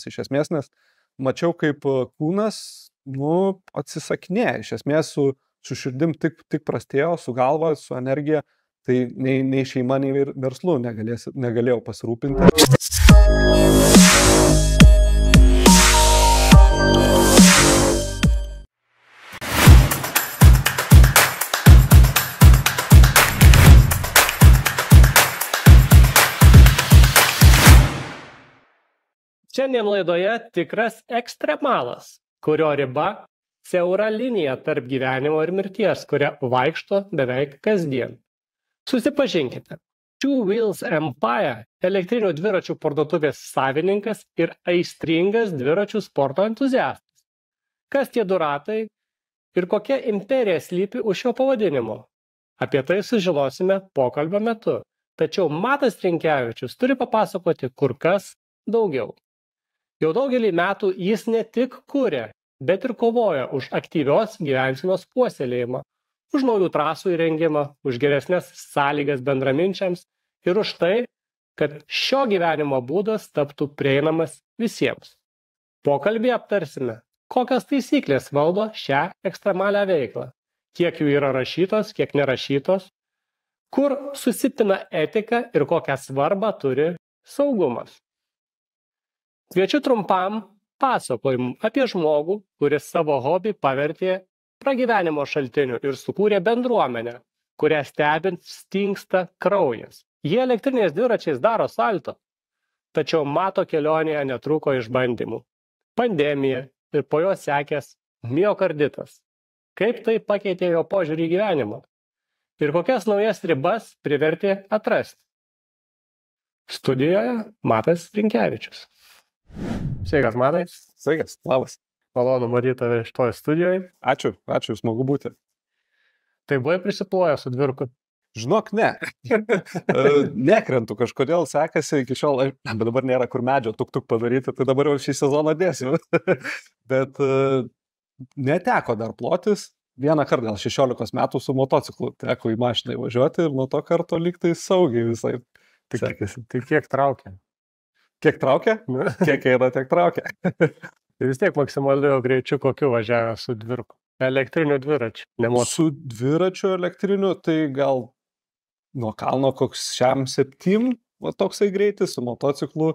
iš esmės, nes mačiau, kaip kūnas, atsisakinėja. Iš esmės su širdim tik prastėjo, su galva, su energija, tai nei šeima, nei verslu negalėjau pasirūpinti. Šiandien laidoje tikras ekstremalas, kurio riba siaura linija tarp gyvenimo ir mirties, kuria vaikšto beveik kasdien. Susipažinkite. Two Wheels Empire elektrinių dviračių parduotuvės savininkas ir aistringas dviračių sporto entuziastas. Kas tie du ratai ir kokia imperija slypi už šio pavadinimo? Apie tai sužinosime pokalbio metu. Tačiau Matas Rinkevičius turi papasakoti kur kas daugiau. Jau daugelį metų jis ne tik kuria, bet ir kovoja už aktyvios gyvensenos puoselėjimą, už naujų trasų įrengimą, už geresnės sąlygas bendraminčiams ir už tai, kad šio gyvenimo būdas taptų prieinamas visiems. Pokalbį aptarsime, kokios taisyklės valdo šią ekstremalią veiklą, kiek jų yra rašytos, kiek nerašytos, kur susipina etika ir kokią svarbą turi saugumas. Kviečiu trumpam pasakojimų apie žmogų, kuris savo hobį pavertė pragyvenimo šaltiniu ir sukūrė bendruomenę, kurią stebint stingsta kraujas. Jie elektriniais dviračiais daro salto, tačiau Mato kelionėje netrūko išbandymų. Pandemija ir po jo sekęs miokarditas. Kaip tai pakeitė jo požiūrį į gyvenimą? Ir kokias naujas ribas privertė atrasti? Studijoje Matas Rinkevičius. Sveikas, Matai. Sveikas, labas. Malonu matyti tave šitoje studijoje. Ačiū, smagu būti. Tai buvai prisiploję su dvirku? Žinok, ne. Nekrentu, kažkodėl sekasi iki šiol, bet dabar nėra kur medžio tuk padaryti, tai dabar jau šį sezoną dėsiu. Bet neteko dar plotis. Vieną kartą, gal 16 metų su motociklu teko į mašiną įvažiuoti ir nuo to karto lygtai saugiai visai sekasi. Tai kiek traukia? Kiek traukia? Kiek eina, tiek traukia. Tai vis tiek maksimaliu greičiu kokiu važiavę su dvirku? Elektriniu dviračiu? Su dviračiu elektriniu, tai gal nuo kalno koks 6-7, toksai greitis, su motociklu,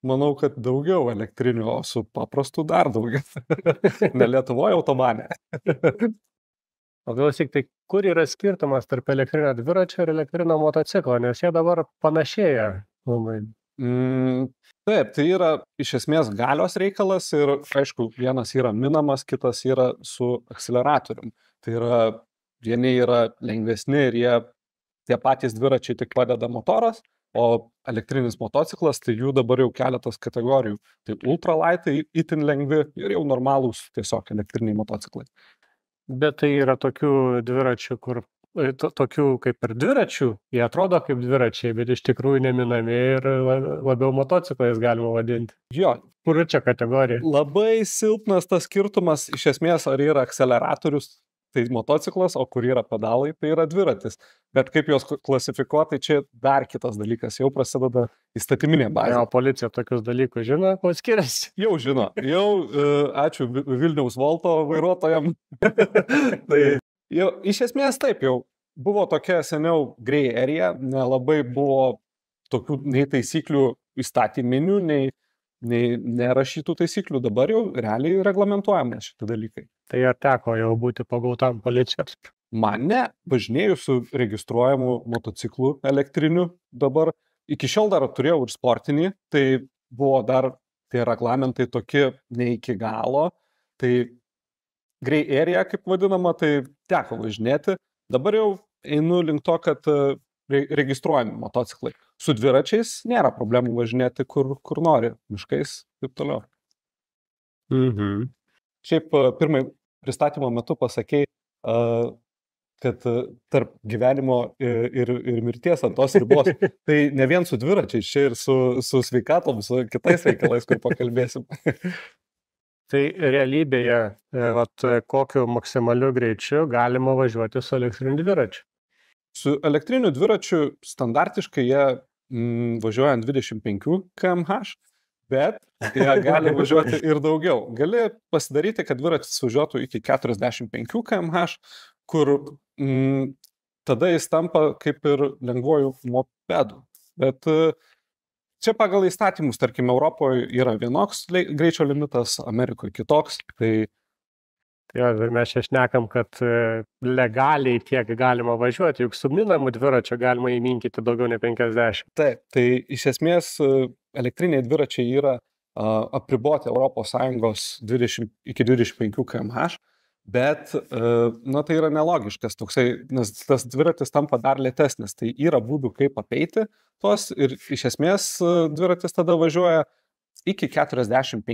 manau, kad daugiau elektrinių, o su paprastu dar daugiau. Ne Lietuvoje automanė. O klausyk, tai kur yra skirtumas tarp elektrinio dviračio ir elektrinio motociklo, nes jie dabar panašėja labai. Taip, tai yra iš esmės galios reikalas ir, aišku, vienas yra minamas, kitas yra su akceleratorium. Tai yra, vieni yra lengvesni ir tie patys dviračiai tik padeda motoras, o elektrinis motociklas, tai jų dabar jau keletas kategorijų. Tai ultralightai, itin lengvi ir jau normalūs tiesiog elektriniai motociklai. Bet tai yra tokių dviračių, tokių kaip ir dviračių, jie atrodo kaip dviračiai, bet iš tikrųjų neminami ir labiau motociklais galima vadinti. Jo. Kur čia kategorija? Labai silpnas tas skirtumas, iš esmės, ar yra akceleratorius, tai motociklas, o kur yra pedalai, tai yra dviratis. Bet kaip juos klasifikuoti, čia dar kitas dalykas, jau prasideda įstatyminė bazė. O policija tokius dalykus žino, kuo skiriasi? Jau žino, ačiū Vilniaus Volto vairuotojam. Tai jau, iš esmės taip, jau buvo tokia seniau grey area, nelabai buvo tokių nei taisyklių įstatyminių, nei nerašytų taisyklių, dabar jau realiai reglamentuojame šitie dalykai. Tai ar teko jau būti pagautam policijos? Man ne, važinėjau su registruojamu motociklu elektriniu dabar. Iki šiol dar turėjau ir sportinį, tai buvo dar tie reglamentai tokie ne iki galo, tai grey area, kaip vadinama, tai teko važinėti. Dabar jau einu link to, kad registruojami motociklai. Su dviračiais nėra problemų važinėti, kur nori, miškais ir taip toliau. Šiaip pirmai pristatymo metu pasakei, kad tarp gyvenimo ir mirties ant tos ribos, tai ne vien su dviračiais, čia ir su sveikatom, su kitais reikalais, kur pakalbėsim. Tai realybėje, kokiu maksimaliu greičiu galima važiuoti su elektriniu dviračiu? Su elektriniu dviračiu standartiškai jie važiuoja ant 25 km/h, bet jie gali važiuoti ir daugiau. Gali pasidaryti, kad dviratis važiuotų iki 45 km/h, kur tada jis tampa kaip ir lengvuoju mopedu. Bet čia pagal įstatymus, tarkim, Europoje yra vienoks greičio limitas, Amerikoje kitoks. Tai mes čia šnekam, kad legaliai tiek galima važiuoti, juk su minamu dviračiu galima įminkyti daugiau nei 50. Taip, tai iš esmės elektriniai dviračiai yra apriboti ES iki 25 km/h, bet tai yra nelogiškas toksai, nes tas dviratis tampa dar lėtesnis, tai yra būdų, kaip apeiti tos ir iš esmės dviratis tada važiuoja iki 45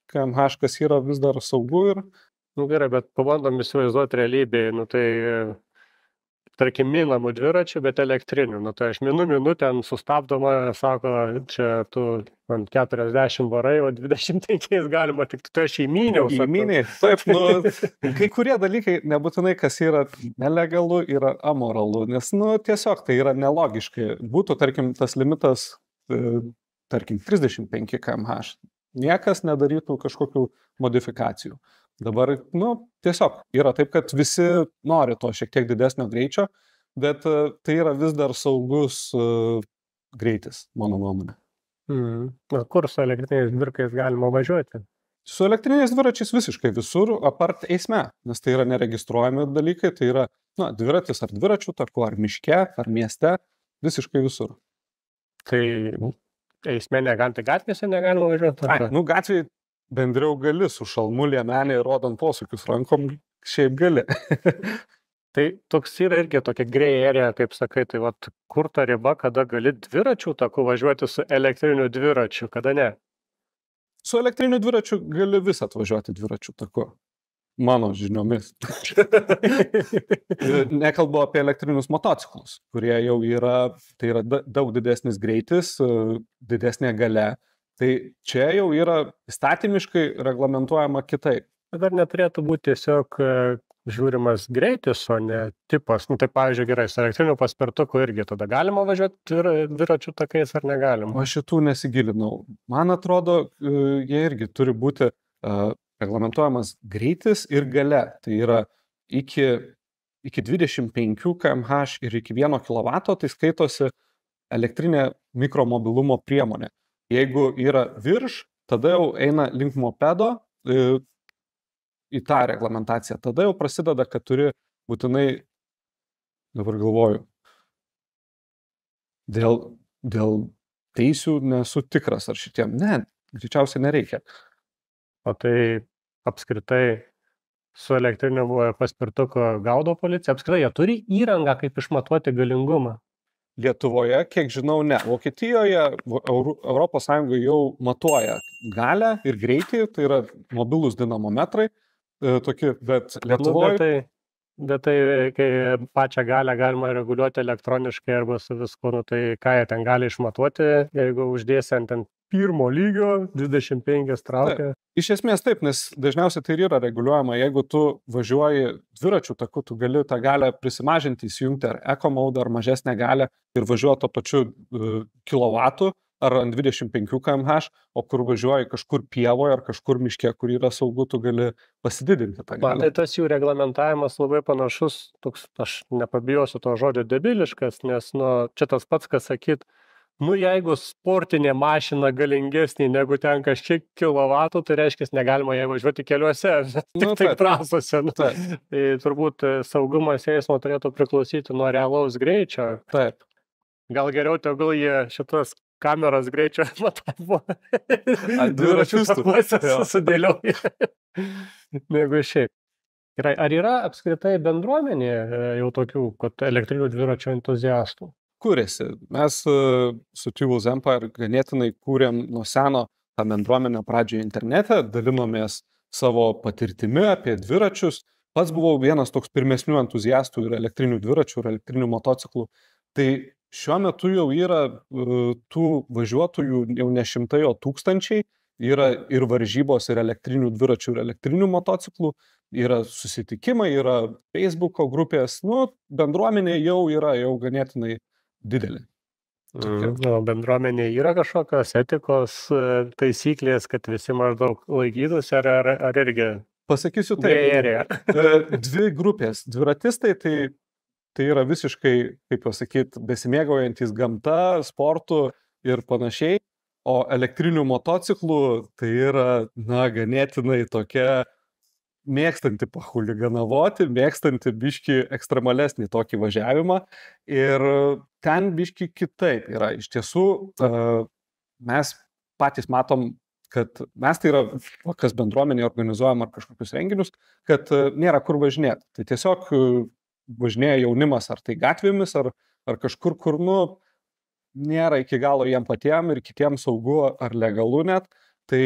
km/h, kas yra vis dar saugu ir Gerai, bet pabandom įsivaizduoti realybėje, tai tarkim minamų dviračių, bet elektrinių. Tai aš minu ten sustabdoma, sako, čia tu ant 40 varai, o 25 galima, tik tu aš įmyniau. Įmyniai, taip, kai kurie dalykai nebūtinai, kas yra nelegalu, yra amoralu, nes, tiesiog tai yra nelogiškai. Būtų, tarkim, tas limitas, tarkim, 35 km/h. Niekas nedarytų kažkokių modifikacijų. Dabar, tiesiog yra taip, kad visi nori to šiek tiek didesnio greičio, bet tai yra vis dar saugus greitis, mano nuomonė. Kur su elektriniais dviračiais galima važiuoti? Su elektriniais dviračiais visiškai visur, apart eisme, nes tai yra neregistruojami dalykai, tai yra dviratis ar dviračių taku, ar miške, ar mieste, visiškai visur. Tai eisme negalima, tai gatvėse negalima važiuoti? Gatvėje bendriau gali su šalmu liemenė rodant posūkius rankom, šiaip gali. Tai toks yra irgi tokia grey area, kaip sakai, tai kur ta riba, kada gali dviračių taku važiuoti su elektriniu dviračiu, kada ne? Su elektriniu dviračiu gali vis atvažiuoti dviračių taku. Mano žiniomis. Nekalbu apie elektrinius motociklus, kurie jau tai yra daug didesnis greitis, didesnė galia. Tai čia jau yra įstatymiškai reglamentuojama kitaip. Bet ar neturėtų būti tiesiog žiūrimas greitis, o ne tipas? Tai pavyzdžiui, gerai, su elektriniu paspirtuku irgi tada galima važiuoti dviračių takais ar negalima? O šitų nesigilinau. Man atrodo, jie irgi turi būti reglamentuojamas greitis ir galia. Tai yra iki 25 km/h ir iki 1 kW, tai skaitosi elektrinė mikromobilumo priemonė. Jeigu yra virš, tada jau eina link mopedo į tą reglamentaciją. Tada jau prasideda, kad turi būtinai, dabar galvoju, dėl teisių nesu tikras, ar šitiem. Ne, greičiausiai nereikia. O tai apskritai su elektriniu paspirtuku gaudo policija? Apskritai, jie turi įrangą, kaip išmatuoti galingumą? Lietuvoje, kiek žinau, ne. Vokietijoje, ES jau matuoja galią ir greitį, tai yra mobilūs dinamometrai, bet Lietuvoje... Bet tai, kai pačią galią galima reguliuoti elektroniškai arba su visku, tai ką jie ten gali išmatuoti, jeigu uždėsi ant pirmo lygio, 25 traukia. Iš esmės taip, nes dažniausiai tai yra reguliuojama. Jeigu tu važiuoji dviračių taku, tu gali tą galią prisimažinti, įsijungti ar eco mode, ar mažesnę galią ir važiuoti to pačiu kilovatų ar ant 25 km/h, o kur važiuoji kažkur pievoje ar kažkur miške, kur yra saugu, tu gali pasididinti tą galią. Tai tas jų reglamentavimas labai panašus, toks, aš nepabijosiu to žodžio debiliškas, nes čia tas pats, kas sakyt, jeigu sportinė mašina galingesnė negu ten kažkiek kilovatų, tai reiškia, negalima ją važiuoti keliuose, tik tai trasose. Tai turbūt saugumas eismo turėtų priklausyti nuo realaus greičio. Taip. Gal geriau tegul jie šitas kameras greičio matavo dviračių takuose sudėlioja negu šiaip. Ar yra apskritai bendruomenė jau tokių, kad elektrinių dviračių entuziastų? Kūrėsi. Mes su Tools Empire ganėtinai kūrėm nuo seno tą bendruomenę pradžioje internete, dalinomės savo patirtimi apie dviračius. Pats buvau vienas toks pirmesnių entuziastų ir elektrinių dviračių, ir elektrinių motociklų. Tai šiuo metu jau yra tų važiuotojų jau ne šimtai, o tūkstančiai. Yra ir varžybos, ir elektrinių dviračių, ir elektrinių motociklų. Yra susitikimai, yra Facebooko grupės. Bendruomenė jau yra ganėtinai didelė. Bendruomenė yra kažkokios etikos taisyklės, kad visi maždaug laikytųsi, ar irgi? Pasakysiu taip. Dvi grupės. Dviratistai tai yra visiškai, kaip pasakyti, besimėgaujantis gamta, sportu ir panašiai. O elektrinių motociklų tai yra, ganėtinai tokia mėgstanti pahuliganavoti, mėgstanti biški ekstremalesnį tokį važiavimą. Ir ten biški kitaip yra. Iš tiesų, mes patys matom, kad mes tai yra, kas bendruomenė organizuojam ar kažkokius renginius, kad nėra kur važinėti. Tai tiesiog važinėja jaunimas ar tai gatvėmis, ar kažkur, kur, nėra iki galo jiem patiem ir kitiems saugu ar legalu net. Tai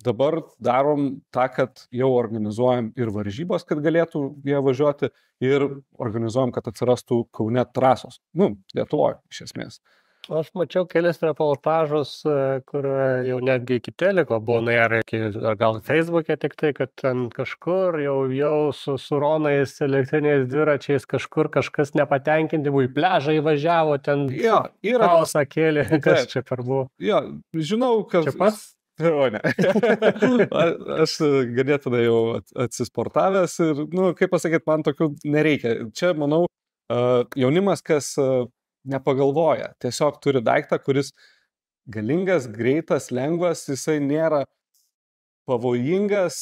dabar darom tą, kad jau organizuojam ir varžybos, kad galėtų jie važiuoti, ir organizuojam, kad atsirastų Kaune trasos. Lietuvoje, iš esmės. Aš mačiau kelis reportažus, kur jau netgi iki teliko buvo, ar gal Facebook'e tik tai, kad ten kažkur jau su ronais, elektriniais dviračiais kažkur kažkas nepatenkinti, į pležą įvažiavo, ten chaosą kėlė, kas čia per buvo. Jo, žinau, kas... Čia pats? O ne. Aš ganėtinai jau atsisportavęs ir, kaip pasakyti, man tokių nereikia. Čia, manau, jaunimas, kas nepagalvoja. Tiesiog turi daiktą, kuris galingas, greitas, lengvas, jisai nėra pavojingas,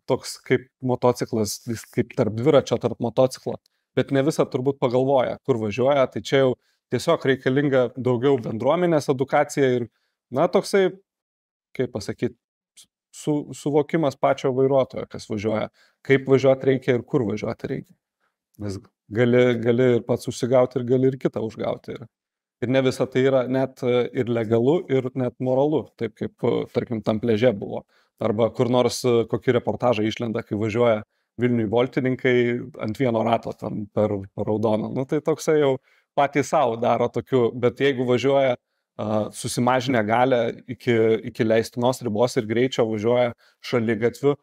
toks kaip motociklas, kaip tarp dviračio, tarp motociklo. Bet ne visą turbūt pagalvoja, kur važiuoja. Tai čia jau tiesiog reikalinga daugiau bendruomenės edukacija ir, toksai, kaip pasakyti, suvokimas pačio vairuotojo, kas važiuoja, kaip važiuoti reikia ir kur važiuoti reikia. Nes gali ir pats užsigauti ir gali ir kitą užgauti. Ir ne visą tai yra net ir legalu, ir net moralu, taip kaip, tarkim, tam pleže buvo. Arba kur nors kokį reportažą išlenda, kai važiuoja Vilniui boltininkai ant vieno rato ten per raudoną. Tai toksai jau patys savo daro tokių, bet jeigu važiuoja susimažinę galę iki leistinos ribos ir greičio važiuoja šaligatviu,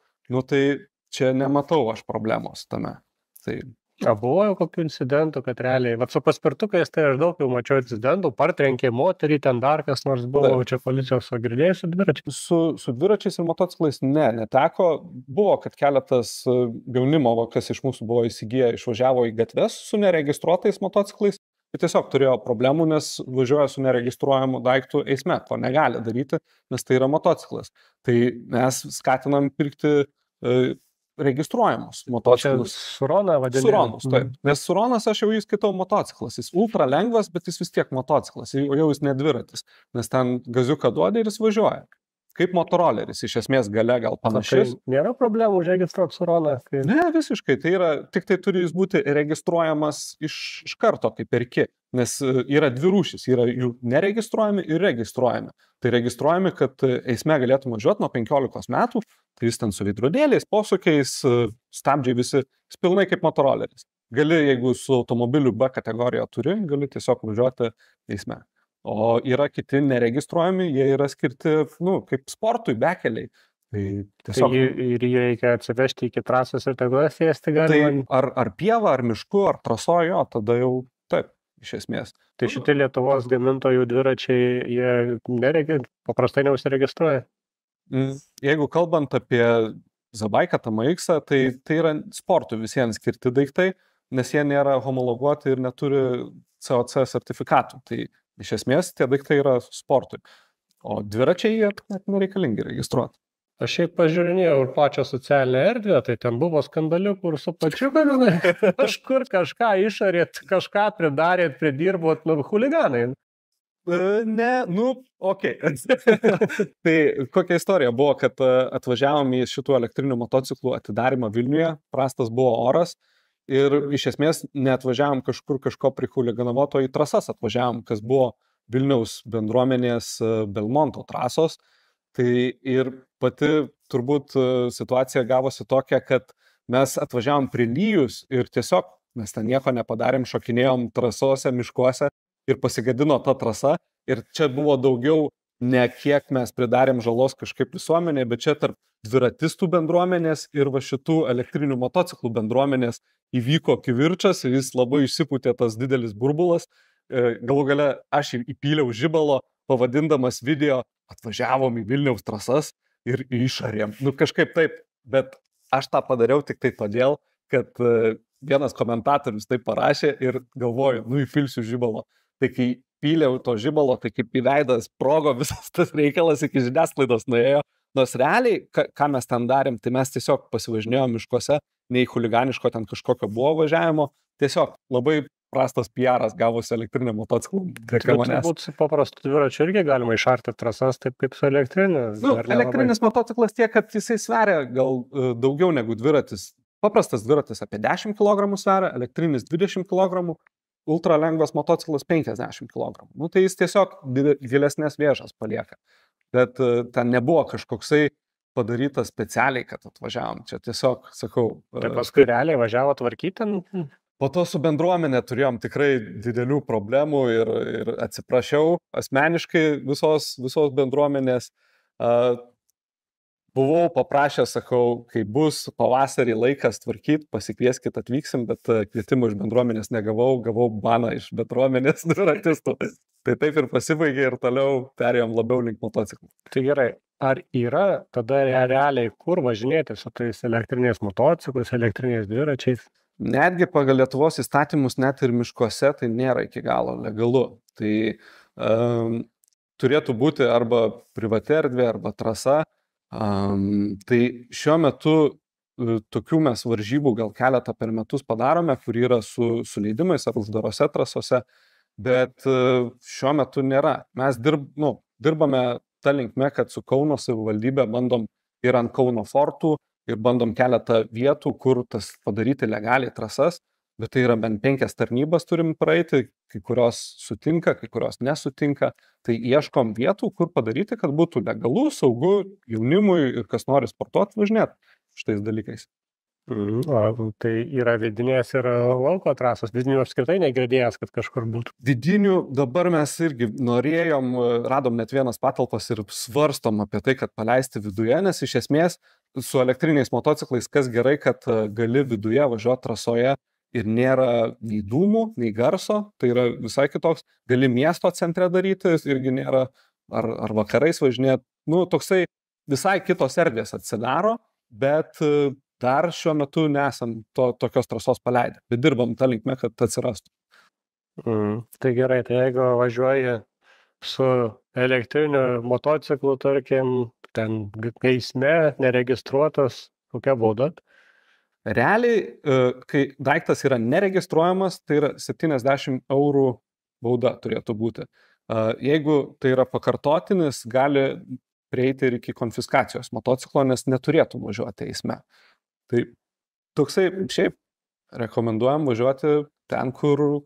tai čia nematau aš problemos tame. Tai... Buvo jau kokių incidentų, kad realiai, su paspirtukais tai aš daug jau mačiau incidentų, partrenkė moterį, ten dar kas nors buvo, čia policijos girdėjai su dviračiais? Su dviračiais ir motociklais neteko. Buvo, kad keletas jaunimo, kas iš mūsų buvo įsigiję, išvažiavo į gatves su neregistruotais motociklais. Ir tiesiog turėjo problemų, nes važiuoja su neregistruojamu daiktu eisme. To negali daryti, nes tai yra motociklas. Tai mes skatinam pirkti registruojamus motociklus. Suroną vadinasi. Suronus, taip. Nes Suronas aš jau jį skaitau motociklas. Jis ultra lengvas, bet jis vis tiek motociklas. Jau jis nedviratis. Nes ten gaziuką duoda ir jis važiuoja. Kaip motoroleris, iš esmės gale gal panašus. Nėra problemų užregistruoti Suroną? Ne, visiškai. Tai yra, tik tai turi jis būti registruojamas iš karto, kaip perki. Nes yra dvi rūšys. Yra jų neregistruojami ir registruojami. Tai registruojami, kad eisme galėtų važiuoti nuo 15 metų. Tai jis ten su veidrodėliais, posūkiais, stabdžiai visi, jis pilnai kaip motoroleris. Gali, jeigu su automobiliu B kategoriją turi, gali tiesiog važiuoti eisme. O yra kiti neregistruojami, jie yra skirti, kaip sportui, bekeliai. Tai tiesiog... Tai ir jie reikia atsivežti iki trasos ir tada sėsti galima? Tai ar pieva, ar mišku, ar trasojo, tada jau taip, iš esmės. Tai šitie Lietuvos gamintojų dviračiai, jie paprastai neusiregistruoja? Jeigu kalbant apie Zabaiką, TMX, tai yra sportui visiems skirti daiktai, nes jie nėra homologuoti ir neturi COC sertifikatų. Tai iš esmės, tie daiktai yra sportui. O dviračiai jie net nereikalingi registruoti. Aš šiaip pažiūrinėjau ir pačią socialinę erdvę, tai ten buvo skandaliukų, kur su pačiu galiu kažkur kažką išarėt, kažką pridarėt, pridirbot, huliganai. Ne, okei. Tai kokia istorija buvo, kad atvažiavom į šitų elektrinių motociklų atidarimą Vilniuje, prastas buvo oras. Ir iš esmės neatvažiavom kažkur kažko prihuliganavoto, į trasas atvažiavom, kas buvo Vilniaus bendruomenės Belmonto trasos. Tai ir pati turbūt situacija gavosi tokia, kad mes atvažiavom prilyjus ir tiesiog mes ten nieko nepadarėm, šokinėjom trasose, miškuose ir pasigadino ta trasa. Ir čia buvo daugiau ne kiek mes pridarėm žalos kažkaip visuomenėje, bet čia tarp dviratistų bendruomenės ir va šitų elektrinių motociklų bendruomenės įvyko kivirčas, jis labai išsipūtė tas didelis burbulas, galų gale aš įpyliau žibalo, pavadindamas video, atvažiavom į Vilniaus trasas ir išarėm. Nu kažkaip taip, bet aš tą padariau tik tai todėl, kad vienas komentatorius taip parašė ir galvoju, nu įpilsiu žibalo. Tai kai pyliau to žibalo, tai kaip į veidą sprogo visas tas reikalas iki žiniasklaidos nuėjo. Nors realiai, ką mes ten darėm, tai mes tiesiog pasivažinėjom miškuose, nei chuliganiško ten kažkokio buvo važiavimo, tiesiog labai prastas PR'as gavosi elektrinė motociklų. Turbūt su paprastu dviračiu irgi galima išarti trasas taip kaip su elektrinė. Nu, elektrinis motociklas tiek, kad jisai sveria gal daugiau negu dviratis. Paprastas dviratis apie 10 kg sveria, elektrinis 20 kg, ultra lengvas motociklas 50 kg. Nu, tai jis tiesiog gilesnės vėžas palieka. Bet ten nebuvo kažkoksai padarytas specialiai, kad atvažiavom. Čia tiesiog, sakau... Tai paskui realiai važiavo tvarkyti ten? Po to su bendruomenė turėjom tikrai didelių problemų ir atsiprašiau asmeniškai visos bendruomenės. Buvau paprašęs, sakau, kai bus pavasarį laikas tvarkyti, pasikvieskit, atvyksim, bet kvietimų iš bendruomenės negavau, gavau baną iš bendruomenės dviratistų. Tai taip ir pasibaigė ir toliau perėjom labiau link motociklų. Tai gerai, ar yra tada realiai kur važinėti su tais elektriniais motociklais, elektriniais dviračiais? Netgi pagal Lietuvos įstatymus, net ir miškuose, tai nėra iki galo legalu. Tai turėtų būti arba privati erdvė, arba trasa. Tai šiuo metu tokių mes varžybų gal keletą per metus padarome, kur yra su leidimais ar uždarose trasose, bet šiuo metu nėra. Mes dirbame tą linkme, kad su Kauno savivaldybė bandom ir ant Kauno fortų ir bandom keletą vietų, kur tas padaryti legaliai trasas, bet tai yra bent 5 tarnybas turim praeiti, kai kurios sutinka, kai kurios nesutinka. Tai ieškom vietų, kur padaryti, kad būtų legalu, saugu jaunimui ir kas nori sportuoti, važinėti šitais dalykais. Tai yra vidinės ir lauko trasos. Vidinių apskritai negirdėjęs, kad kažkur būtų. Vidinių dabar mes irgi norėjom, radom net vienas patalpas ir svarstom apie tai, kad paleisti viduje, nes iš esmės su elektriniais motociklais kas gerai, kad gali viduje važiuoti trasoje ir nėra nei dūmų, nei garso, tai yra visai kitoks. Gali miesto centre daryti, irgi nėra, ar vakarais važinėti. Nu, toksai visai kitos erdvės atsidaro, bet dar šiuo metu nesam tokios trasos paleidę, bet dirbam tą linkme, kad atsirastų. Tai gerai, tai jeigu važiuoji su elektriniu motociklu, tarkim, ten eisme, neregistruotas, kokia bauda? Realiai, kai daiktas yra neregistruojamas, tai yra 70 eurų bauda turėtų būti. Jeigu tai yra pakartotinis, gali prieiti ir iki konfiskacijos motociklo, nes neturėtų važiuoti eisme. Tai toksai, šiaip rekomenduojam važiuoti ten, kur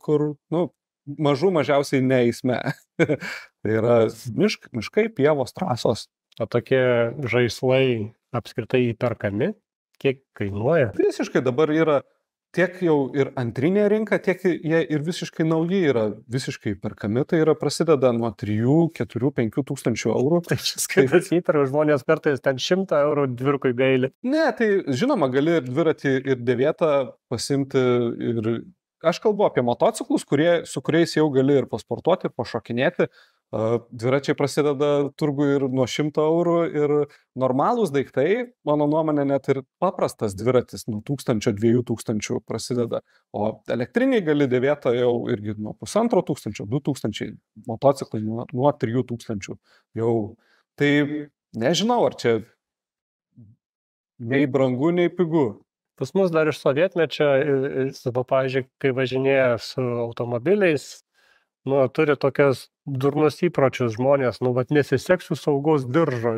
mažiausiai ne eisme. Tai yra miškai, pievos, trasos. O tokie žaislai apskritai įperkami? Kiek kainuoja? Visiškai dabar yra tiek jau ir antrinė rinka, tiek jie ir visiškai nauji yra visiškai perkami. Tai yra prasideda nuo 3, 4, 5 tūkstančių eurų. Tai skaitas įperų žmonės kartais ten 100 eurų dvirkui gaili. Ne, tai žinoma, gali ir dviratį ir dėvietą pasimti. Ir aš kalbu apie motociklus, su kuriais jau gali ir pasportuoti, ir pašokinėti. Dviračiai prasideda turgų ir nuo 100 eurų ir normalūs daiktai, mano nuomonė, net ir paprastas dviratis nuo 1000–2000 prasideda, o elektriniai gali dėvėtą jau irgi nuo 1500, 2000, motociklai nuo 3000 jau. Tai nežinau, ar čia nei brangu, nei pigu. Pas mus dar iš sovietmečio, pavyzdžiui, kai važinėja su automobiliais, turi tokias durnus įpročius žmonės, nesiseksiu saugos diržo,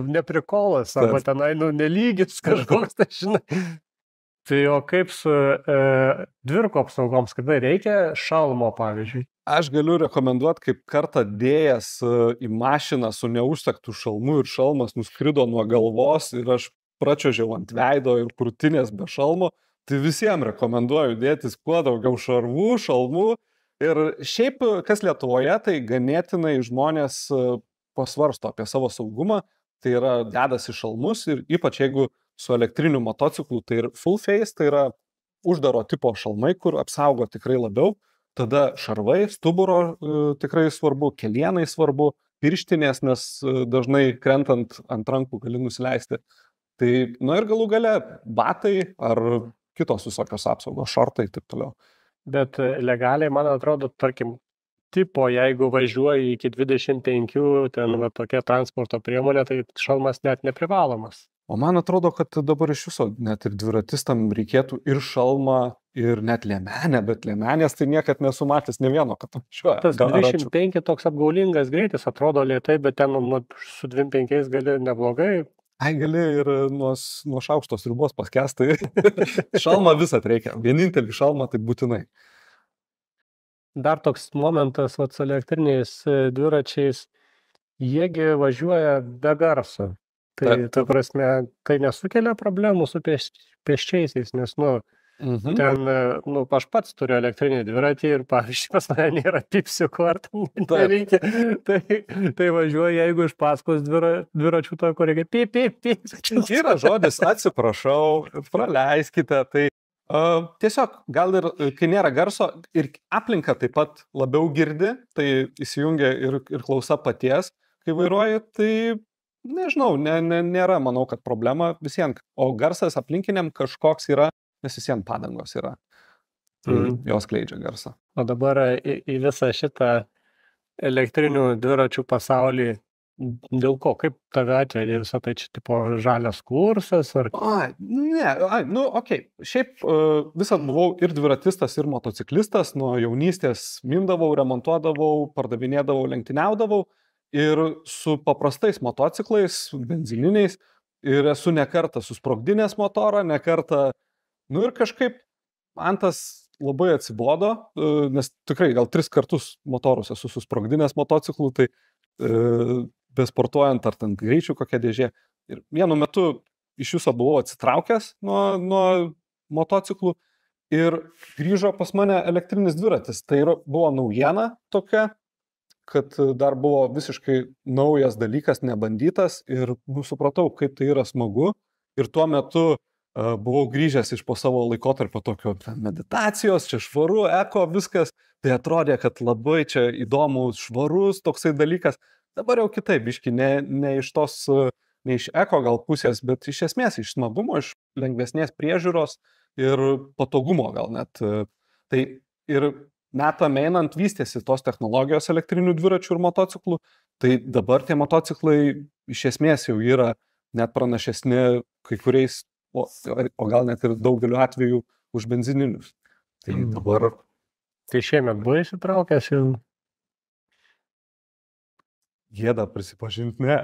neprikolas, arba tenai, nelygis kažkoks, tai žinai. Tai o kaip su dvirko apsaugoms, kada reikia šalmo, pavyzdžiui? Aš galiu rekomenduoti, kaip kartą dėjęs į mašiną su neužsegtu šalmu ir šalmas nuskrido nuo galvos ir aš pračiuožiau ant veido ir krūtinės be šalmo, tai visiems rekomenduoju dėtis kuo daugiau šarvų, šalmų. Ir šiaip, kas Lietuvoje, tai ganėtinai žmonės pasvarsto apie savo saugumą, tai yra dedasi šalmus ir ypač jeigu su elektriniu motociklu, tai ir full face, tai yra uždaro tipo šalmai, kur apsaugo tikrai labiau. tada šarvai, stuburo tikrai svarbu, kelienai svarbu, pirštinės, nes dažnai krentant ant rankų gali nusileisti. Tai, ir galų gale batai ar kitos visokios apsaugos, šortai ir taip toliau. Bet legaliai, man atrodo, tarkim, tipo, jeigu važiuoji iki 25, ten va, tokia transporto priemonė, tai šalmas net neprivalomas. O man atrodo, kad dabar iš viso net ir dviratistam reikėtų ir šalmą, ir net liemenę, bet liemenės tai niekad nesu matęs ne vieno, kad važiuoja. Tas 25 toks apgaulingas greitis, atrodo lėtai, bet ten su 25 gali neblogai. Ai, gali ir nuo šaukštos ribos paskęsti. Šalmą visat reikia. Vienintelį šalmą tai būtinai. Dar toks momentas su elektriniais dviračiais, jiegi važiuoja be garso. Tai, ta prasme, tai nesukelia problemų su pėsčiaisiais, nes, ten, aš pats turiu elektrinį dviratį ir, pavyzdžiui, pas mane nėra pipsiukų, ar ten nereikia. Tai važiuoja, jeigu iš paskos dviračių to, kur reikia pip. Yra žodis, atsiprašau, praleiskite. Tai tiesiog, gal ir kai nėra garso ir aplinka taip pat labiau girdi, tai įsijungia ir klausa paties, kai vairuoji, tai nežinau, nėra, manau, kad problema visiems. O garsas aplinkiniam kažkoks yra, nes visiems padangos yra. Jos kleidžia garsą. O dabar į visą šitą elektrinių dviračių pasaulį, dėl ko? Kaip tave atvedė visą tai čia tipo žalias kursas? Ar... Okei. Šiaip visat buvau ir dviratistas, ir motociklistas. Nuo jaunystės mindavau, remontuodavau, pardavinėdavau, lenktyniaudavau. Ir su paprastais motociklais, benzininiais, ir esu ne kartą susprogdinęs motorą, ne kartą, ir kažkaip man tas labai atsibodo, nes tikrai gal 3 kartus motorus esu susprogdinęs motociklų, tai besportuojant ar ten greičių kokia dėžė. Ir vienu metu iš viso buvau atsitraukęs nuo motociklų ir grįžo pas mane elektrinis dviratis. Tai buvo naujiena tokia, kad dar buvo visiškai naujas dalykas, nebandytas ir supratau, kaip tai yra smagu. Ir tuo metu buvau grįžęs iš po savo laikotarpio tokio meditacijos, čia švaru, eko, viskas. Tai atrodė, kad labai čia įdomus, švarus toksai dalykas. Dabar jau kitaip, biški, ne iš eko gal pusės, bet iš esmės iš smagumo, iš lengvesnės priežiūros ir patogumo gal net. Tai ir metam einant vystėsi tos technologijos elektrinių dviračių ir motociklų, tai dabar tie motociklai iš esmės jau yra net pranašesni kai kuriais, o gal net ir daugeliu atveju už benzininius. Tai dabar... Tai šiemet buvai įsitraukęs jau? Gėda prisipažinti, ne.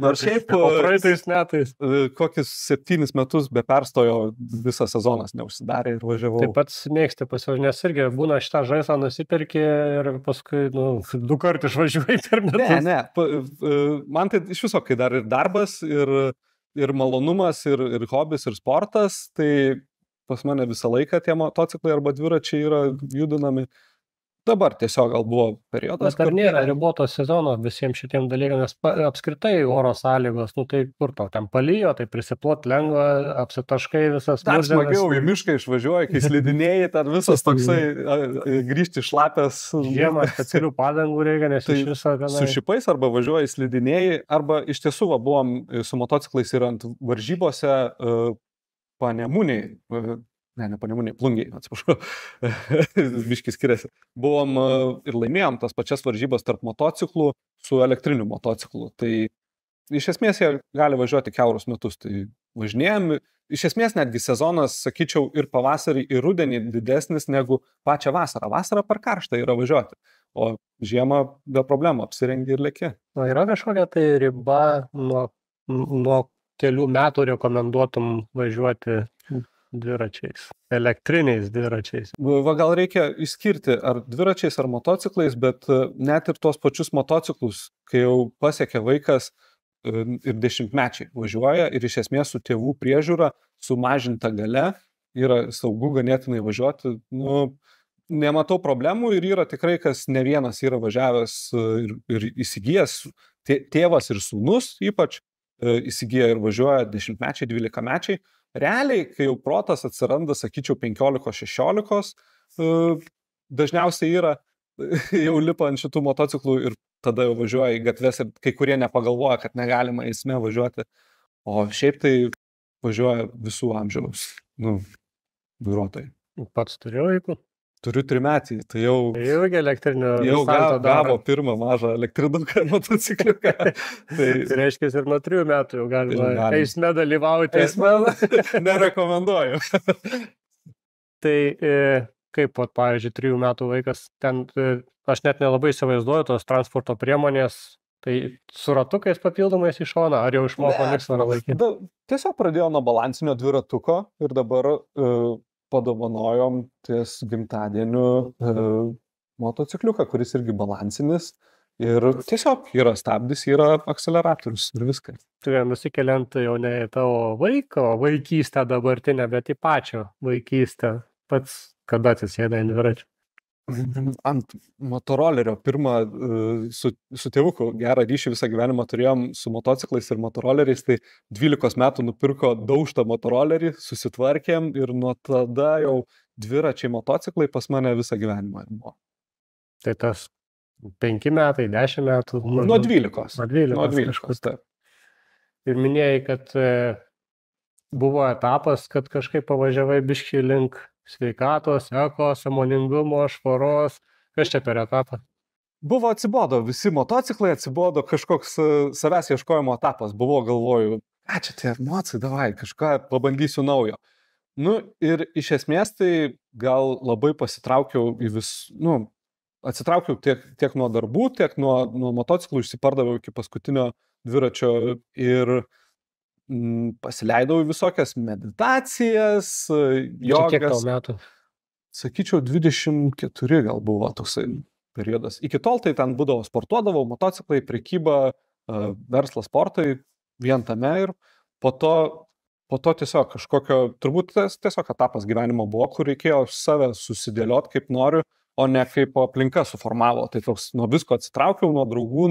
Nors šiaip... O praeitais metais? Kokius 7 metus be perstojo visas sezonas neužsidarė ir važiavau. Taip pat mėgsti pasivažiuoti, nes irgi būna šitą žaislą nusipirki ir paskui 2 kartus išvažiuoji per metus. Ne. Man tai iš viso, kai dar ir darbas, ir malonumas, ir hobis, ir sportas, tai pas mane visą laiką tie motociklai arba dviračiai yra judinami. Dabar tiesiog gal buvo periodas. Bet ar nėra riboto sezono visiems šitiem dalykams, nes apskritai oro sąlygos, tai kur tau ten palijo, tai prisiplot lengva, apsitaškai visas. Dar smagiau į mišką išvažiuoji, kai slidinėjai, ten visas toksai grįžti šlapės. Žiemą specialių padangų reikia, nes tai iš viso tenai... Su šipais arba važiuoji slidinėjai, arba iš tiesų buvom su motociklais ir ant varžybose Panemuniai. Ne Panemuniai, Plungiai, atsiprašau, biškis skiriasi. Buvom ir laimėjom tas pačias varžybas tarp motociklų su elektriniu motociklu. Tai iš esmės jie gali važiuoti kiaurus metus. Tai važinėjom, iš esmės netgi sezonas, sakyčiau, ir pavasarį, ir rudenį didesnis negu pačią vasarą. Vasarą per karštą yra važiuoti, o žiemą be problemų apsirengi ir leki. Yra kažkokia tai riba, nuo kelių metų rekomenduotum važiuoti dviračiais, elektriniais dviračiais. Gal reikia išskirti ar dviračiais, ar motociklais, bet net ir tos pačius motociklus, kai jau pasiekia vaikas ir 10-mečiai važiuoja ir iš esmės su tėvų priežiūra, sumažinta galia, yra saugu ganėtinai važiuoti. Nematau problemų ir yra tikrai, kas ne vienas yra važiavęs ir įsigijęs, tėvas ir sūnus ypač įsigiję ir važiuoja 10-mečiai, 12-mečiai. Realiai, kai jau protas atsiranda, sakyčiau, 15-16, dažniausiai yra, jau lipa ant šitų motociklų ir tada jau važiuoja į gatves ir kai kurie nepagalvoja, kad negalima eisme važiuoti. O šiaip tai važiuoja visų amžiaus, vairuotojai. Pats turėjau vaikų. Turiu 3-metį, tai jau Irgi elektrinio. jau gavo pirmą mažą elektrinuką motocikliuką. Tai reiškia, ir nuo 3 metų jau galima Galim. eisme dalyvauti. Eisme nerekomenduoju. Tai kaip, pavyzdžiui, 3 metų vaikas, ten aš net nelabai įsivaizduoju tos transporto priemonės, tai su ratukais papildomais į šoną, ar jau išmoko liksvarą laikyti? Tiesiog pradėjau nuo balansinio dviratuko ir dabar padovanojom ties gimtadieniu motocikliuką, kuris irgi balansinis. Ir tiesiog yra stabdis, yra akceleratorius ir viskas. Tu vien nusikeliant jau ne į tavo vaiko vaikystę dabartinę, bet į pačią vaikystę. Pats kada atsisėdai ant dviračio? Ant motorolerio pirmą su tėvuku gerą ryšį visą gyvenimą turėjom su motociklais ir motoroleriais, tai 12 metų nupirko daužtą motorolerį, susitvarkėm ir nuo tada jau dviračiai motociklai pas mane visą gyvenimą buvo. Tai tas 5 metai, 10 metų? Nuo 12. Nuo 12. Taip. Ir minėjai, kad buvo etapas, kad kažkaip pavažiavai biškį link sveikatos, eko, sąmoningumo, švaros. Kas čia per etapą? Buvo atsibodo, visi motociklai atsibodo, kažkoks savęs ieškojimo etapas. Buvo, galvoju, čia tie emocai, davai, kažką pabandysiu naujo. Ir iš esmės tai gal labai pasitraukiau atsitraukiau tiek nuo darbų, tiek nuo motociklų, išsipardaviau iki paskutinio dviračio ir pasileidau į visokias meditacijas, jogas. Kiek tau metų? Sakyčiau, 24 gal buvo toksai periodas. Iki tol tai ten būdavo, sportuodavau, motociklai, prekyba, verslas, sportai, vien tame ir po to tiesiog kažkokio, turbūt tiesiog etapas gyvenimo buvo, kur reikėjo save susidėlioti kaip noriu, o ne kaip aplinka suformavo. Tai toks nuo visko atsitraukiau, nuo draugų,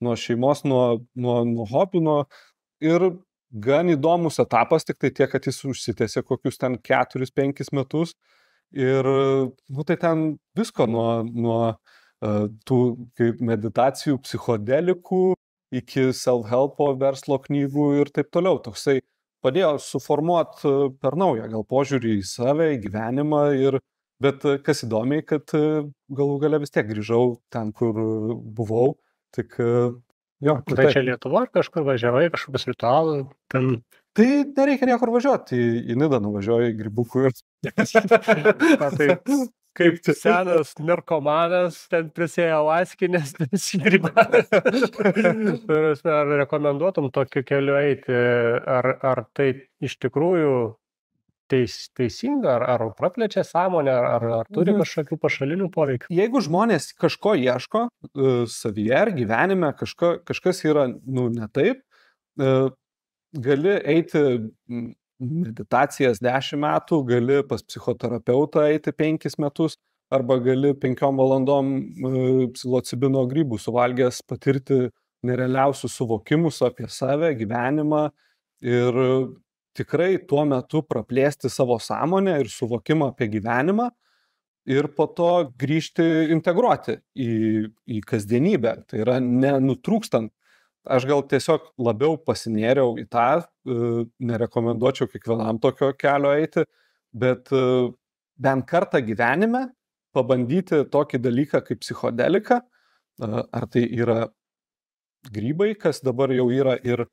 nuo šeimos, nuo hobių, ir gan įdomus etapas, tik tai tiek, kad jis užsitęsė kokius ten 4-5 metus. Ir tai ten visko nuo tų meditacijų, psichodelikų iki self-helpo verslo knygų ir taip toliau. Toksai padėjo suformuoti per naują gal požiūrį į save, į gyvenimą. Bet kas įdomiai, kad galų gale vis tiek grįžau ten, kur buvau. Tik Tai čia Lietuva ar kažkur važiavai, kažkokius ritualus? Tai nereikia niekur važiuoti, į Nidą nuvažiuoju, į Grybukų ir... Tai kaip senas narkomanas, ten prisėjo vaskinės, ar rekomenduotum tokiu keliu eiti, ar tai iš tikrųjų teisinga, ar praplečia sąmonę, ar turi kažkokių pašalinių poveikių? Jeigu žmonės kažko ieško savyje ar gyvenime, kažkas yra ne taip, gali eiti meditacijas 10 metų, gali pas psichoterapeutą eiti 5 metus, arba gali 5 valandom psilocibino grybų suvalgęs patirti nerealiausius suvokimus apie save, gyvenimą ir tikrai tuo metu praplėsti savo sąmonę ir suvokimą apie gyvenimą ir po to grįžti integruoti į kasdienybę. Tai yra nenutrūkstant. Aš gal tiesiog labiau pasinėriau į tą, nerekomenduočiau kiekvienam tokio kelio eiti, bet bent kartą gyvenime pabandyti tokį dalyką kaip psichodelika, ar tai yra grybai, kas dabar jau yra ir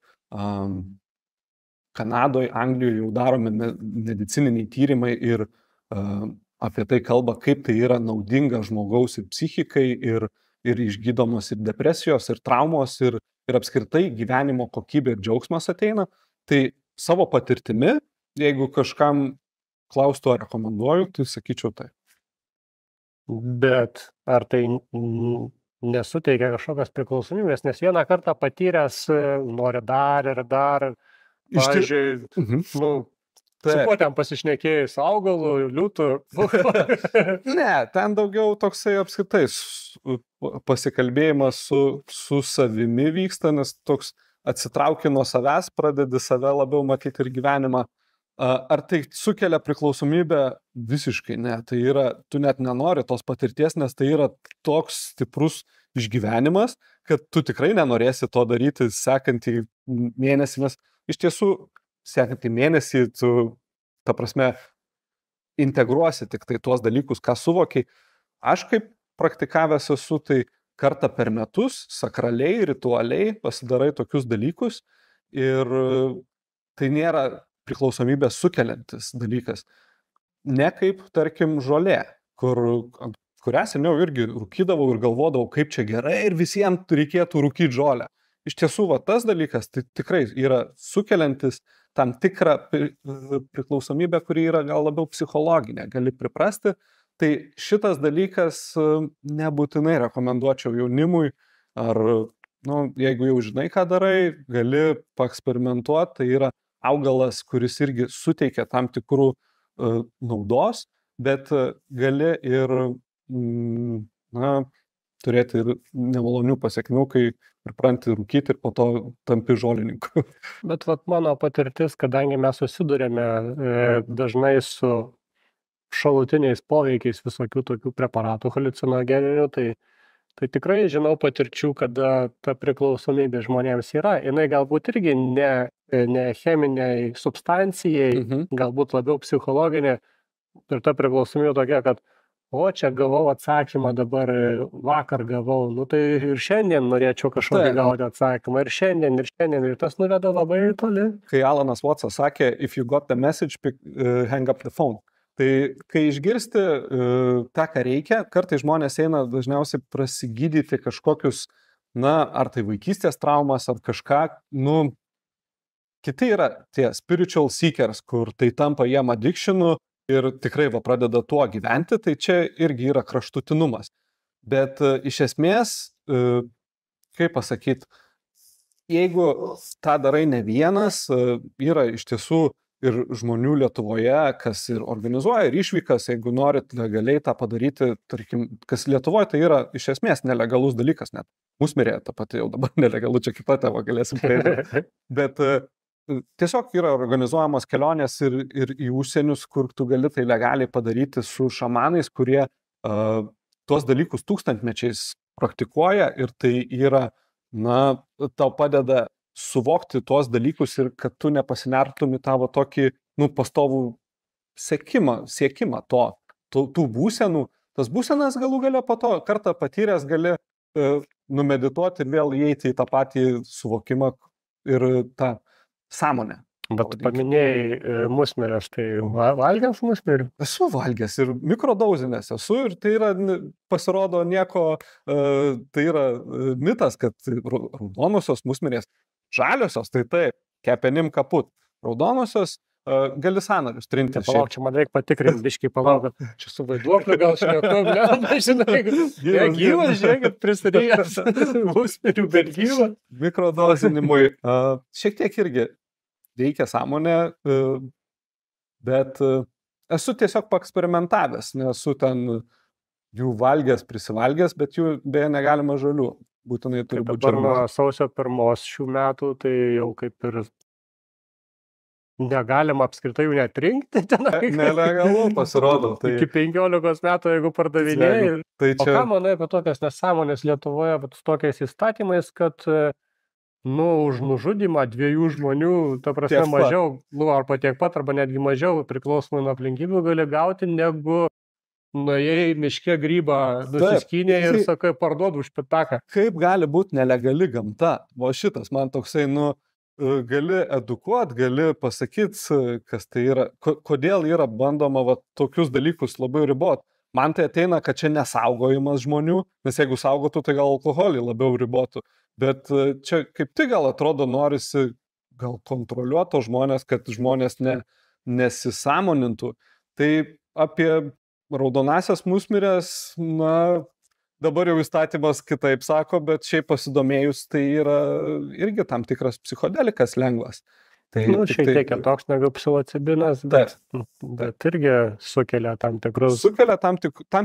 Kanadoje, Anglijoje jau daromi medicininiai tyrimai ir apie tai kalba, kaip tai yra naudinga žmogaus ir psichikai ir išgydomos ir depresijos, ir traumos, ir apskritai gyvenimo kokybė ir džiaugsmas ateina. Tai savo patirtimi, jeigu kažkam klaustų ar rekomenduoju, tai sakyčiau tai. Bet ar tai nesuteikia kažkokios priklausomybės, nes vieną kartą patyręs nori dar ir dar. Pavyzdžiui, su kuo ten pasišnekėjai, su augalu, liūtu? Ne, ten daugiau toksai apskritai pasikalbėjimas su savimi vyksta, nes toks atsitrauki nuo savęs, pradedi save labiau matyti ir gyvenimą Ar tai sukelia priklausomybę? Visiškai ne. Tai yra, tu net nenori tos patirties, nes tai yra toks stiprus išgyvenimas, kad tu tikrai nenorėsi to daryti sekantį mėnesį, nes iš tiesų sekantį mėnesį tu, ta prasme, integruosi tik tai tuos dalykus, ką suvokiai. Aš kaip praktikavęs esu, tai kartą per metus, sakraliai, ritualiai pasidarai tokius dalykus ir tai nėra priklausomybės sukeliantis dalykas. Ne kaip, tarkim, žolė, kurią seniau irgi rūkydavau ir galvodavau, kaip čia gerai ir visiems reikėtų rūkyti žolę. Iš tiesų, va, tas dalykas tai tikrai yra sukeliantis tam tikrą priklausomybę, kuri yra gal labiau psichologinė, gali priprasti. Tai šitas dalykas nebūtinai rekomenduočiau jaunimui, ar, jeigu jau žinai, ką darai, gali paeksperimentuoti, tai yra augalas, kuris irgi suteikia tam tikrų naudos, bet gali ir turėti ir nemalonių pasekmių, kai pripranti rūkyti ir po to tampi žolininku. Bet vat mano patirtis, kadangi mes susidurėme dažnai su šalutiniais poveikiais visokių tokių preparatų haliucinogeninių, tai tikrai žinau patirčių, kada ta priklausomybė žmonėms yra. Jinai galbūt irgi ne cheminiai substancijai, galbūt labiau psichologinė. Ir ta priklausomybė tokia, kad čia gavau atsakymą, dabar vakar gavau, tai ir šiandien norėčiau kažkokį gauti atsakymą, ir šiandien, ir tas nuveda labai toli. Kai Alanas Watsas sakė, if you got the message, hang up the phone. Tai kai išgirsti tą, ką reikia, kartai žmonės eina dažniausiai prasigydyti kažkokius, ar tai vaikystės traumas, ar kažką, kiti yra tie spiritual seekers, kur tai tampa jiem addictionu ir tikrai pradeda tuo gyventi, tai čia irgi yra kraštutinumas. Bet iš esmės, kaip pasakyti, jeigu tą darai ne vienas, yra iš tiesų ir žmonių Lietuvoje, kas ir organizuoja ir išvykas, jeigu norit legaliai tą padaryti, tarkim, kas Lietuvoje tai yra iš esmės nelegalus dalykas, net musmirė ta pati jau dabar nelegalu, čia kita tema galėsim prieiti. Bet tiesiog yra organizuojamos kelionės ir į užsienius, kur tu gali tai legaliai padaryti su šamanais, kurie tuos dalykus tūkstantmečiais praktikuoja ir tai yra, tau padeda suvokti tuos dalykus ir kad tu nepasinertum į tavo tokį, pastovų siekimą tų būsenų. Tas būsenas galų gale po to kartą patyręs gali numedituoti ir vėl įeiti į tą patį suvokimą ir tą sąmonę. Bet paminėjai musmirės, tai valgęs musmirių? Esu valgęs ir mikrodauzinės esu ir tai yra, pasirodo, nieko, tai yra mitas, kad raudonosios musmirės, žaliosios, tai taip, kepenim kaput, raudonosios gali sąnarius trinti. Palauk, čia man reikia patikrinti, biškai palauk, čia su vaiduokliu gal šneku, žinai, gyvas, žiūrėkit, prisidėjęs musmirių, bet gyvas. Mikrodauzinimui šiek tiek irgi veikia sąmonę, bet esu tiesiog paeksperimentavęs, nesu ten jų valgęs, prisivalgęs, bet jų beje negalima žalių. Būtinai turi būti žalių. Dabar nuo sausio 1 šių metų, tai jau kaip ir negalima apskritai jų netrinkti tenai. Nelegalu, pasirodo. Tai iki 15 metų, jeigu pardavinėjai. Tai čia... O ką manai apie tokias nesąmonės Lietuvoje, bet su tokiais įstatymais, kad už nužudymą 2 žmonių, ta prasme, mažiau, arba tiek pat, arba netgi mažiau, priklausomai nuo aplinkybių gali gauti, negu nuėjai miške grybą, nusiskynė ir sakai, parduodu už pitaką. Kaip gali būti nelegali gamta? O šitas man toksai, gali edukuoti, gali pasakyti, kas tai yra, kodėl yra bandoma tokius dalykus labai riboti. Man tai ateina, kad čia nesaugojimas žmonių, nes jeigu saugotų, tai gal alkoholį labiau ribotų. Bet čia kaip tik gal atrodo norisi gal kontroliuoto žmonės, kad žmonės nesisąmonintų. Tai apie raudonasias musmirės, dabar jau įstatymas kitaip sako, bet šiaip pasidomėjus, tai yra irgi tam tikras psichodelikas lengvas. Tai, šiek tiek toks negu psilocibinas, bet irgi sukelia tam tikrus... Sukelia tam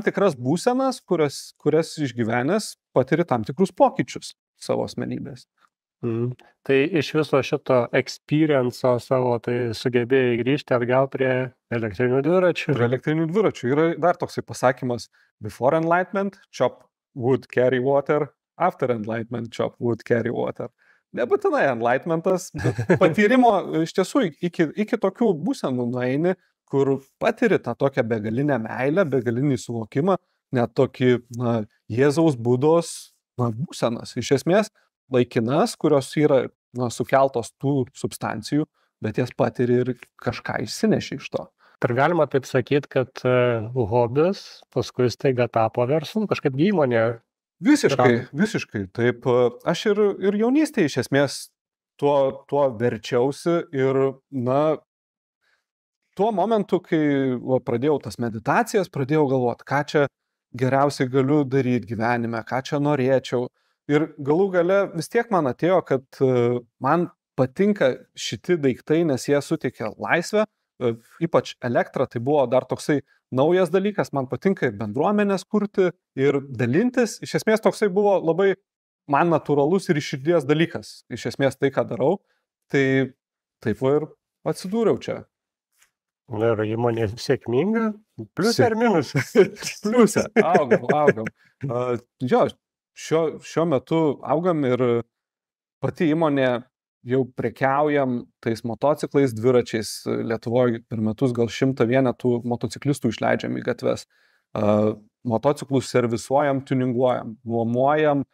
tikras būsenas, kurias išgyvenęs patiri tam tikrus pokyčius savo asmenybės. Tai iš viso šito experience'o savo, tai sugebėjai grįžti atgal prie elektrinių dviračių. Prie elektrinių dviračių yra dar toksai pasakymas: before enlightenment, chop wood carry water, after enlightenment, chop wood carry water. Nebūtinai enlightenmentas, bet patyrimo iš tiesų iki tokių būsenų nueini, kur patiri tą tokią begalinę meilę, begalinį suvokimą, net tokį, Jėzaus Budos, būsenas. Iš esmės laikinas, kurios yra, sukeltos tų substancijų, bet jas patiri ir kažką išsineši iš to. Ar galima taip sakyti, kad hobis paskui staiga tapo verslu, kažkaip įmonė? Visiškai. Taip, aš ir jaunystėje iš esmės tuo verčiausi ir, tuo momentu, kai pradėjau tas meditacijas, pradėjau galvoti, ką čia geriausiai galiu daryti gyvenime, ką čia norėčiau. Ir galų gale vis tiek man atėjo, kad man patinka šiti daiktai, nes jie suteikia laisvę, ypač elektra, tai buvo dar toksai naujas dalykas, man patinka ir bendruomenės kurti, ir dalintis. Iš esmės toksai buvo labai man natūralus ir iš širdies dalykas. Iš esmės tai, ką darau, tai taip ir atsidūriau čia. Ir įmonė sėkminga? Pliusė ar minusė? Pliusė, augam. Šiuo metu augam ir pati įmonė jau prekiaujam tais motociklais, dviračiais. Lietuvoje per metus gal 100 vienetų motociklistų išleidžiam į gatves. Motociklus servisuojam, tuninguojam, nuomojam,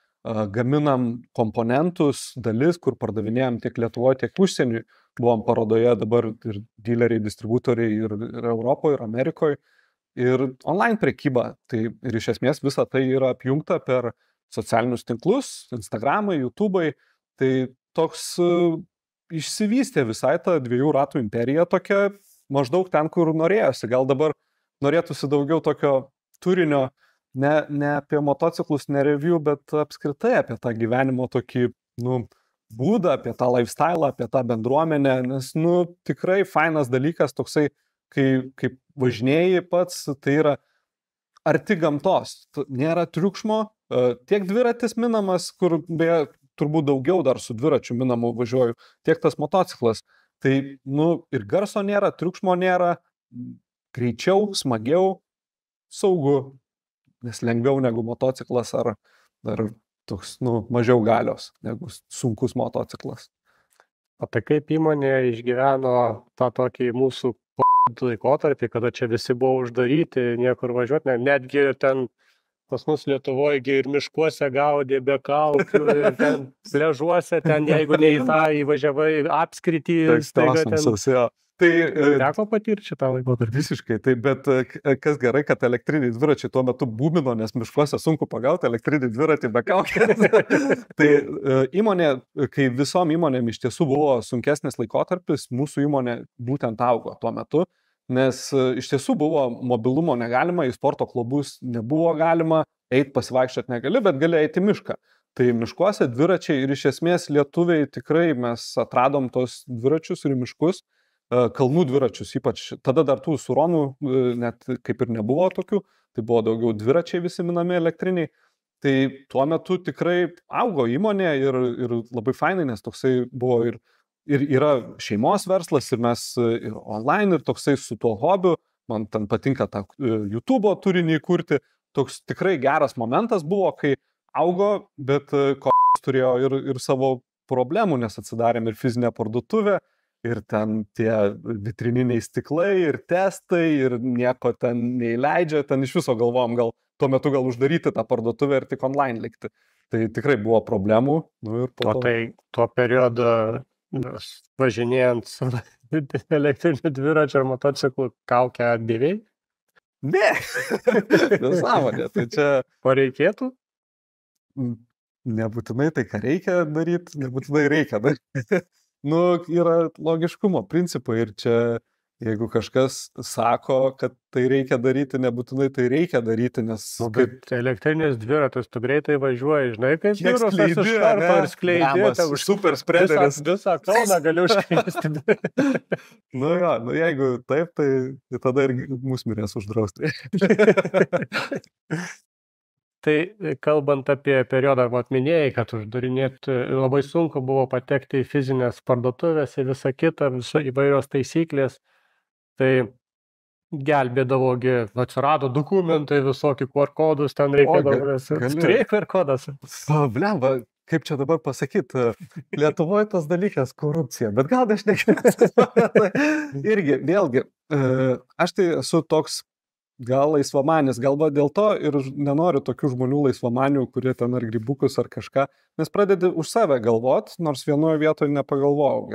gaminam komponentus, dalis, kur pardavinėjam tiek Lietuvoje, tiek užsieniui. Buvom parodoje dabar ir dileriai, distributoriai ir Europoje, ir Amerikoje. Ir online prekyba. Tai ir iš esmės visa tai yra apjungta per socialinius tinklus, Instagramai, YouTube'ai. Tai toks išsivystė visai ta 2 ratų imperija tokia, maždaug ten, kur norėjosi. Gal dabar norėtųsi daugiau tokio turinio, ne apie motociklus, ne review, bet apskritai apie tą gyvenimo tokį, būdą, apie tą lifestyle, apie tą bendruomenę, nes, tikrai fainas dalykas toksai, kaip važinėjai pats, tai yra arti gamtos. Nėra triukšmo, tiek dviratis minamas, kur beje turbūt daugiau dar su dviračiu minamu važiuoju, tiek tas motociklas. Tai, ir garso nėra, triukšmo nėra, greičiau, smagiau, saugu, nes lengviau negu motociklas ar toks, mažiau galios negu sunkus motociklas. O tai kaip įmonė išgyveno tą tokį mūsų laikotarpį, kada čia visi buvo uždaryti, niekur važiuoti, netgi ten pas mus Lietuvoje ir miškuose gaudė be kaukių, ir ten pležuose, ten jeigu ne į tą įvažiavai apskritį, staiga ten. Tai teko patirti šitą laikotarpį. Visiškai, tai bet kas gerai, kad elektriniai dviračiai tuo metu būmino, nes miškuose sunku pagauti elektrinį dviratį be kaukės. Tai įmonė, kai visom įmonėm iš tiesų buvo sunkesnis laikotarpis, mūsų įmonė būtent augo tuo metu, nes iš tiesų buvo mobilumo negalima, į sporto klubus nebuvo galima, eiti pasivaikščioti negali, bet gali eiti į mišką. Tai miškuose dviračiai ir iš esmės lietuviai tikrai mes atradom tos dviračius ir miškus, kalnų dviračius, ypač tada dar tų suronų net kaip ir nebuvo tokių, tai buvo daugiau dviračiai visi minami elektriniai. Tai tuo metu tikrai augo įmonė ir labai fainai, nes toksai buvo ir yra šeimos verslas, ir mes ir online, ir toksai su tuo hobiu, man ten patinka tą YouTube'o turinį kurti. Toks tikrai geras momentas buvo, kai augo, bet turėjo ir savo problemų, nes atsidarėm ir fizinę parduotuvę, ir ten tie vitrininiai stiklai, ir testai, ir nieko ten neįleidžia, ten iš viso galvom, gal tuo metu uždaryti tą parduotuvę ir tik online likti. Tai tikrai buvo problemų. O tai tuo periodu važinėjant su elektriniu dviračiu ar motociklu kaukę dėvėjai? Ne, nesąmonė, tai čia pareikėtų? Nebūtinai tai, ką reikia daryti, nebūtinai reikia daryti. Yra logiškumo principai ir čia, jeigu kažkas sako, kad tai reikia daryti, nebūtinai tai reikia daryti, nes... Bet elektrinis dviratis, tu greitai važiuoji, žinai, kaip virusas iš karto ir skleidė. Super spreaderis. Visą kauną gali užkeisti. Jeigu taip, tai tada ir musmirės uždrausti. Tai kalbant apie periodą, minėjai, kad uždarinėti labai sunku buvo patekti į fizinės parduotuvės ir visą kitą, įvairios taisyklės. Tai gelbėdavogi, atsirado dokumentai, visokių QR kodus, ten reikėdavo. Turėjai QR kodas? Blemba, kaip čia dabar pasakyti, Lietuvoje tas dalykas korupcija, bet gal aš nežinau. Irgi, vėlgi, aš tai esu toks gal laisvamanis, galva dėl to ir nenoriu tokių žmonių laisvamanių, kurie ten ar grybukus ar kažką, nes pradedi už save galvot, nors vienoje vietoje nepagalvojau.